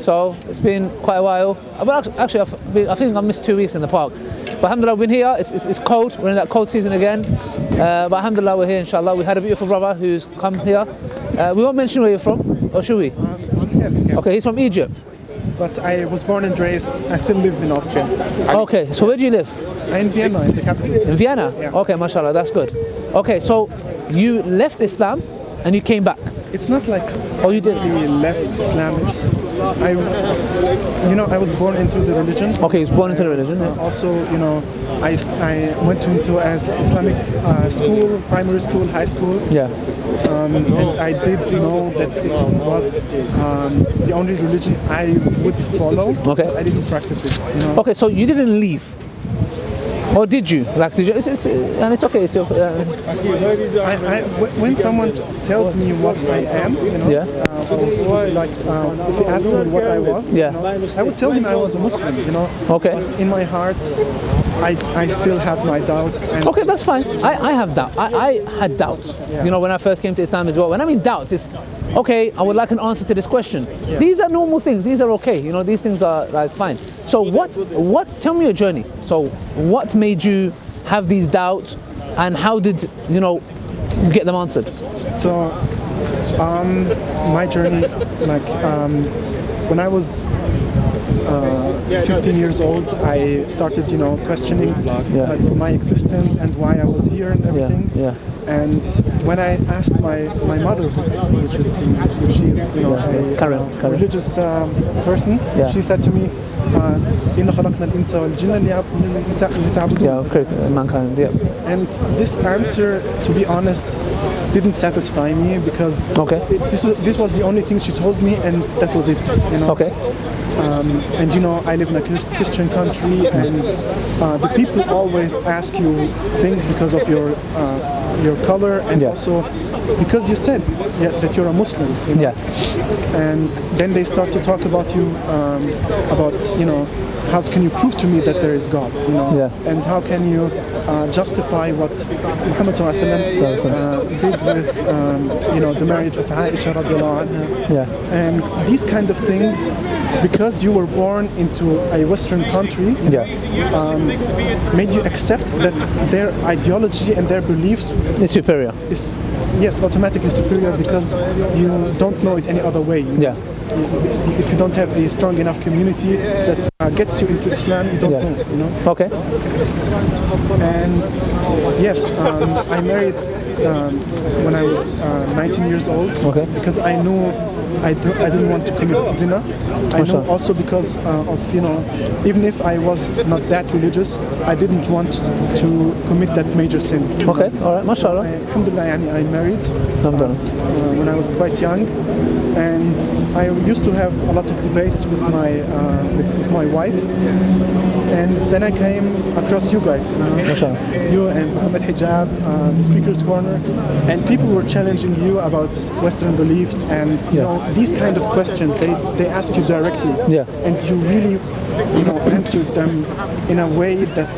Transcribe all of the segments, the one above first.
So it's been quite a while. But actually, I think I missed 2 weeks in the park. But alhamdulillah, we've been here. It's cold. We're in that cold season again. But alhamdulillah, we're here, inshallah. We had a beautiful brother who's come here. We won't mention where you're from, or should we? Okay, he's from Egypt. But I was born and raised, I still live in Austria. Okay, so where do you live? In Vienna, in the capital. In Vienna? Yeah. Okay, mashallah, that's good. Okay, so you left Islam and you came back? It's not like you did? we left Islam. I was born into the religion. Okay, you was born into the religion. Yeah. Also, I went into Islamic school, primary school, high school. Yeah. And I did know that it was the only religion I would follow. Okay. I didn't practice it. Okay, so you didn't leave. Or did you? Like, did you? And it's okay. It's your. When someone tells me what I am, Yeah. If he asked me what I was, Yeah. I would tell him I was a Muslim. Okay. But in my heart, I still have my doubts. And Okay, that's fine. I have doubt. I had doubts. Yeah. When I first came to Islam as well. When I'm in doubt, it's okay. I would like an answer to this question. Yeah. These are normal things. These are okay. These things are like fine. So what? Tell me your journey. So what made you have these doubts, and how did you get them answered? So, my journey, when I was 15 years old, I started, questioning my existence and why I was here and everything. Yeah. And when I asked my mother, which she is, a religious person, Yeah. she said to me, "Inna khalaqna al-insa wal-jinna liya'budun." Yeah, correct. Mankind. Yeah. And this answer, to be honest, didn't satisfy me because Okay. this was the only thing she told me, and that was it. Okay. And I live in a Christian country, and the people always ask you things because of your color, and Yeah. also because you said that you're a Muslim. Yeah. And then they start to talk about you, how can you prove to me that there is God? Yeah. And how can you justify what Muhammad did with the marriage of Aisha radiallahu anha? Yeah. And these kind of things, because you were born into a Western country, Yeah. made you accept that their ideology and their beliefs It's superior. is, yes, automatically superior because you don't know it any other way. Yeah. If you don't have a strong enough community that gets you into Islam, you don't Yeah. know. Okay. And yes, I married when I was 19 years old, Okay. because I knew I didn't want to commit zina. I know also because of even if I was not that religious, I didn't want to commit that major sin. Okay. All right. Mashallah. Alhamdulillah, I married Alhamdulillah. when I was quite young, and I used to have a lot of debates with my wife, and then I came across you guys, you and Muhammad Hijab, the Speaker's Corner, and people were challenging you about Western beliefs, and these kind of questions they ask you directly, and you really answered them in a way that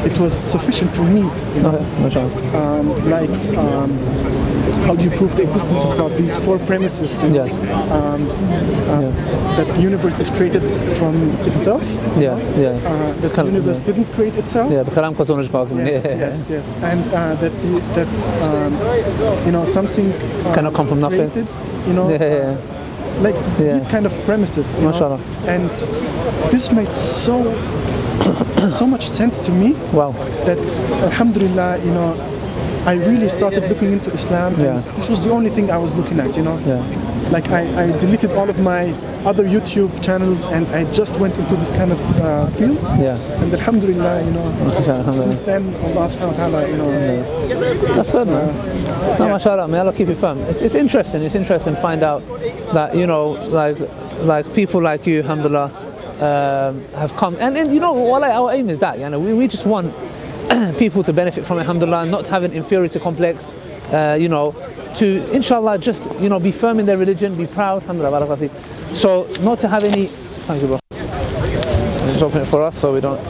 it was sufficient for me. Okay. Mashallah. How do you prove the existence of God? These four premises, that the universe is created from itself. That the universe didn't create itself. Yeah, بكلام كوزونج باكم. Yes. And something cannot come from nothing. Created, Yeah. these kind of premises. Mashallah. And this made so much sense to me. Wow. That alhamdulillah, I really started looking into Islam, and this was the only thing I was looking at, Like I deleted all of my other YouTube channels, and I just went into this kind of field. Yeah. And alhamdulillah, since then Allah subhanahu wa ta'ala, That's good, man. No, mashallah, may Allah keep you firm. It's interesting. It's interesting to find out that like people like you, alhamdulillah, have come, and wallah, our aim is that we just want people to benefit from it, alhamdulillah, not to have an inferiority complex, to inshallah just be firm in their religion, be proud, alhamdulillah, barakallahu feek. So not to have any. Thank you, bro. Just open it for us so we don't.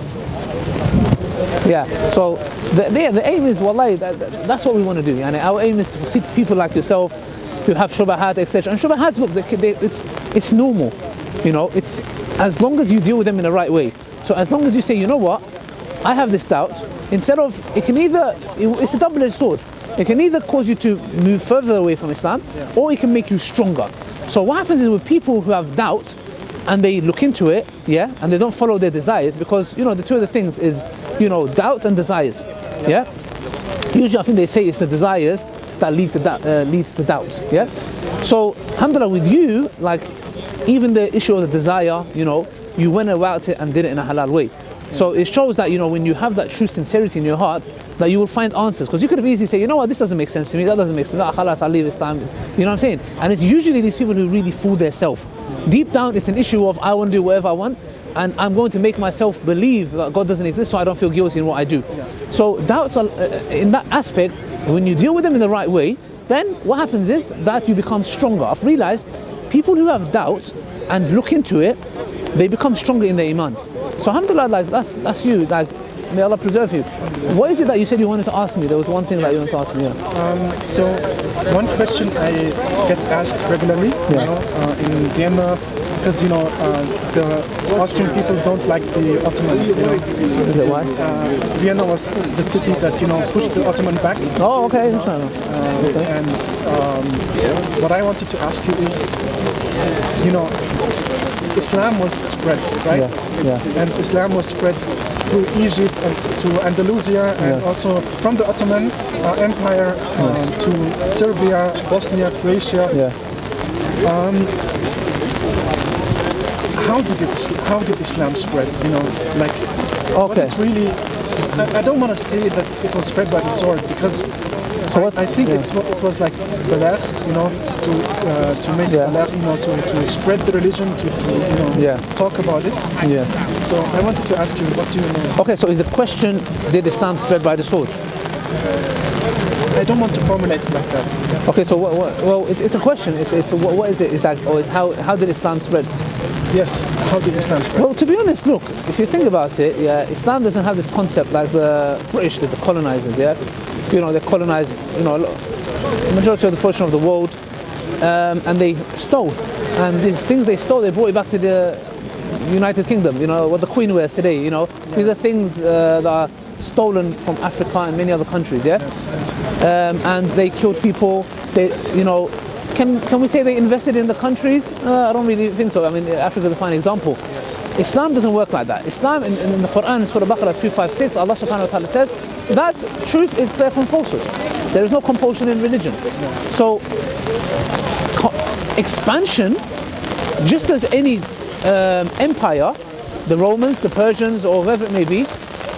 Yeah. So the aim is, wallahi, that's what we want to do. Our aim is to see people like yourself who have shubahat, etc. And shubahat, look, it's normal. You know, it's as long as you deal with them in the right way. So as long as you say, you know what, I have this doubt, instead of, it's a double-edged sword. It can either cause you to move further away from Islam, or it can make you stronger. So what happens is with people who have doubt, and they look into it, yeah, and they don't follow their desires, because, you know, the two of the things is, you know, doubt and desires, yeah. Usually I think they say it's the desires that leads to doubt, yeah. So, alhamdulillah, with you, like, even the issue of the desire, you know, you went about it and did it in a halal way. So it shows that, you know, when you have that true sincerity in your heart, that you will find answers. Because you could have easily say, you know what, this doesn't make sense to me, that doesn't make sense, khalas, I'll leave Islam. You know what I'm saying? And it's usually these people who really fool themselves. Deep down, it's an issue of, I want to do whatever I want, and I'm going to make myself believe that God doesn't exist, so I don't feel guilty in what I do. So doubts are, in that aspect, when you deal with them in the right way, then what happens is that you become stronger. I've realized people who have doubts and look into it, they become stronger in their iman. So alhamdulillah, like that's you, like may Allah preserve you. What is it that you said you wanted to ask me? There was one thing that you wanted to ask me. Yeah. So one question I get asked regularly, you know, in Vienna, because, you know, the Austrian people don't like the Ottoman, you know. Is it why? Vienna was the city that, you know, pushed the Ottoman back. Oh, okay, inshallah. And what I wanted to ask you is, you know, Islam was spread, right? And Islam was spread through Egypt and to Andalusia, and also from the Ottoman Empire to Serbia, Bosnia, Croatia. How did Islam spread? You know, like, was it really? I don't want to say that it was spread by the sword, because I think it was like balagh, you know, to make balagh, you know, to spread the religion, you know, talk about it. So I wanted to ask you, what do you know? Okay, so is the question, did Islam spread by the sword? I don't want to formulate it like that. Okay, so well, it's a question. It's what is it? Is that, or is how did Islam spread? Yes, how did Islam spread? Well, to be honest, look, if you think about it, Islam doesn't have this concept like the British did, the colonizers, you know, they colonized, you know, the majority of the portion of the world, and they stole, and these things they stole, they brought it back to the United Kingdom, you know, what the Queen wears today, you know. These are things that are stolen from Africa and many other countries, and they killed people. They, you know, can we say they invested in the countries? I don't really think so. I mean, Africa is a fine example. Islam doesn't work like that. Islam, in the Quran, Surah Baqarah 256, Allah subhanahu wa ta'ala says that truth is clear from falsehood. There is no compulsion in religion. So, expansion, just as any empire, the Romans, the Persians, or whoever it may be,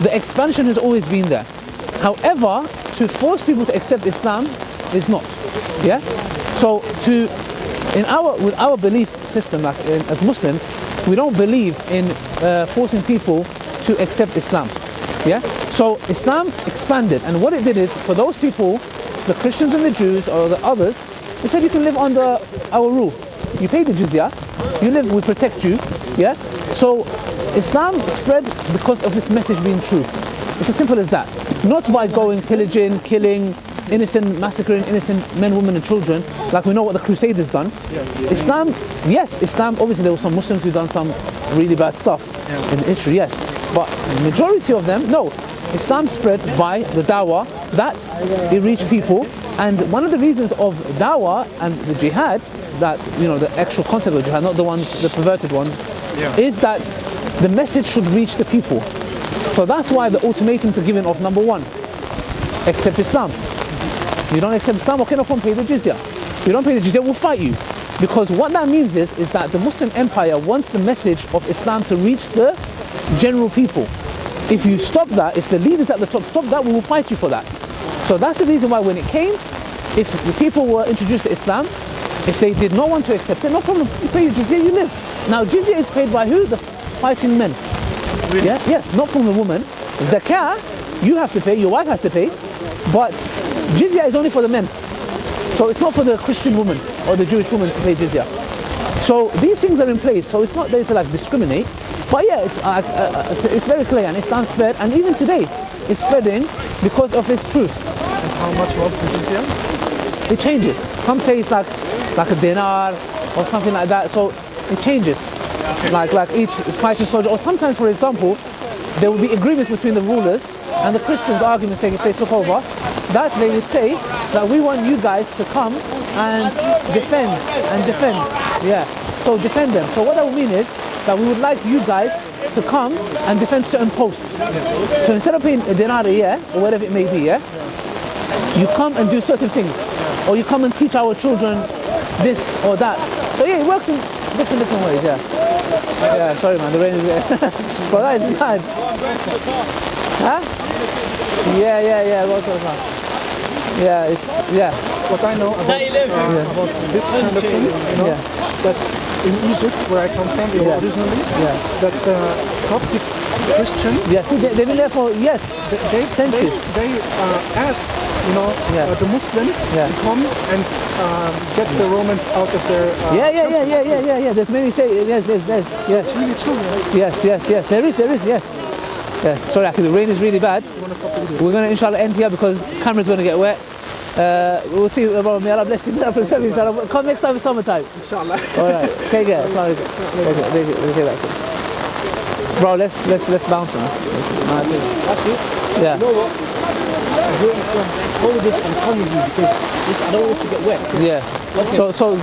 the expansion has always been there. However, to force people to accept Islam is not. So with our belief system, like, as Muslims, we don't believe in forcing people to accept Islam. So Islam expanded, and what it did is, for those people, the Christians and the Jews or the others, they said you can live under our rule. You pay the jizya, you live, we protect you. So Islam spread because of its message being true. It's as simple as that. Not by going pillaging, killing, massacring innocent men, women and children, like we know what the Crusaders done. Islam, Islam, obviously there were some Muslims who done some really bad stuff in history, but the majority of them, no. Islam spread by the Dawah, that it reached people, and one of the reasons of Dawah and the jihad, that, you know, the actual concept of jihad, not the perverted ones, is that the message should reach the people. So that's why the ultimatums are given of, number one, accept Islam. You don't accept Islam, okay, no problem, pay the jizya. You don't pay the jizya, we'll fight you. Because what that means is that the Muslim empire wants the message of Islam to reach the general people. If you stop that, if the leaders at the top stop that, we will fight you for that. So that's the reason why when it came, if the people were introduced to Islam, if they did not want to accept it, no problem, you pay your jizya, you live. Now jizya is paid by who? The fighting men. Really? Yes, not from the woman. Zakah, you have to pay, your wife has to pay, but jizya is only for the men. So it's not for the Christian woman or the Jewish woman to pay jizya. So these things are in place, so it's not there to like discriminate, but it's very clear, and Islam spread, and even today it's spreading because of its truth. And how much was the jizya? It changes. Some say it's like a dinar or something like that, so it changes. like each fighting soldier, or sometimes, for example, there would be agreements between the rulers and the Christians arguing, saying if they took over, that they would say that we want you guys to come and defend. Yeah, so defend them. So what that would mean is that we would like you guys to come and defend certain posts. Yes. So instead of paying a dinar a year, or whatever it may be, yeah, you come and do certain things. Or you come and teach our children this or that. So yeah, it works in different ways, yeah. Yeah, sorry man, the rain is there. But that is bad. Huh? Yeah, what's going on? Yeah, it's, yeah. What I know about this kind of thing, you know, that in Egypt, where I come from, originally, that the Coptic Christian, see, they've been there for centuries. They asked, you know, the Muslims to come and get the Romans out of their yeah. There's many say yes. So it's really true. Right? Yes. There is, yes. Yes. Sorry, actually, the rain is really bad. We're gonna inshallah end here because camera's gonna get wet. We'll see, bro. May Allah bless you. May Allah preserve you, inshallah. Come next time in summertime. Inshallah. Alright, take care. Bro, let's bounce, man. Yeah. You know what? Hold this and come with you because I don't want to get wet. Yeah. Okay. So